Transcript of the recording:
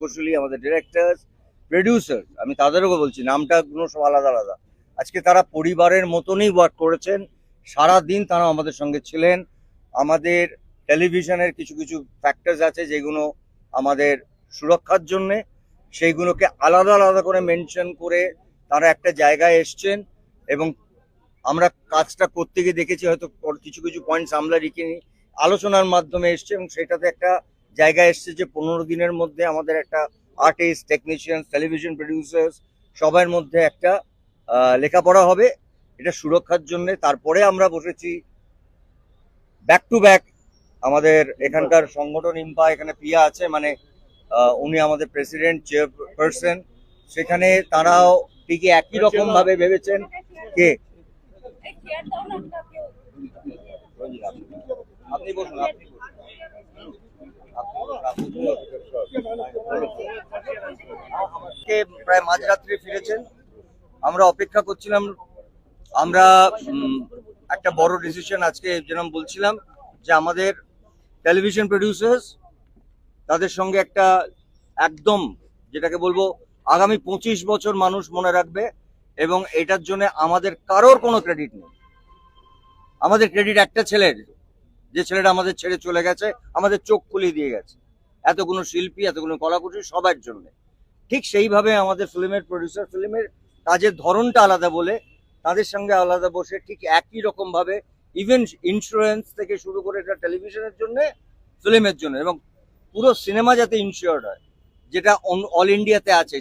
কৌশলী, আমাদের director, producer, আমি তাদেরও বলছি, নামটা গুলো সব আলাদা আলাদা। আজকে তারা পরিবারের মতনই ওয়ার্ক করেছেন, সারা দিন তারা আমাদের সঙ্গে ছিলেন। আমাদের টেলিভিশনের কিছু কিছু ফ্যাক্টরস আছে যেগুলো আমাদের সুরক্ষার জন্যে, সেইগুলোকে আলাদা আলাদা করে মেনশন করে তারা একটা জায়গায় এসছেন। এবং আমরা কাজটা করতে গিয়ে দেখেছি হয়তো কিছু কিছু পয়েন্টস আমরা রেখে আলোচনার মাধ্যমে এসছে, এবং সেটাতে একটা জায়গায় এসছে যে 15 দিনের মধ্যে আমাদের একটা আর্টিস্ট, টেকনিশিয়ান, টেলিভিশন প্রডিউসার্স সবার মধ্যে একটা লেখাপড়া হবে, এটা সুরক্ষার জন্য। তারপরে আমরা বসেছি ব্যাক টু ব্যাক। আমাদের এখানকার সংগঠন ইম্পা, এখানে পিয়া আছে, মানে উনি আমাদের প্রেসিডেন্ট, চেয়ারপারসন, সেখানে তারাও ঠিকই একই রকম ভাবে ভেবেছেন। কে আপনি বসুন, প্রায় মাঝরাত্রে ফিরেছেন, আমরা অপেক্ষা করছিলাম। আমরা একটা বড় ডিসিশন আজকে যেরকম বলছিলাম যে আমাদের টেলিভিশন প্রডিউসার্স, তাদের সঙ্গে একটা একদম যেটাকে বলবো আগামী 25 বছর মানুষ মনে রাখবে, এবং এটার জন্য আমাদের কারোর কোনো ক্রেডিট নেই। আমাদের ক্রেডিট একটা ছেলের, যে ছেলেটা আমাদের ছেড়ে চলে গেছে, আমাদের চোখ খুলিয়ে দিয়ে গেছে এতগুলো শিল্পী, এতগুলো কলাকুশলী, সবার জন্য। ঠিক সেইভাবে আমাদের ফিল্মের প্রডিউসার, ফিল্মের কাজের ধরনটা আলাদা বলে তাদের সঙ্গে আলাদা বসে ঠিক একই রকম ভাবে ইভেন ইন্স্যুরেন্স থেকে শুরু করে এটা টেলিভিশনের জন্য, ফিল্মের জন্য, এবং পুরো সিনেমা যাতে ইনশিওর্ড হয়, যেটা অল ইন্ডিয়াতে আছে।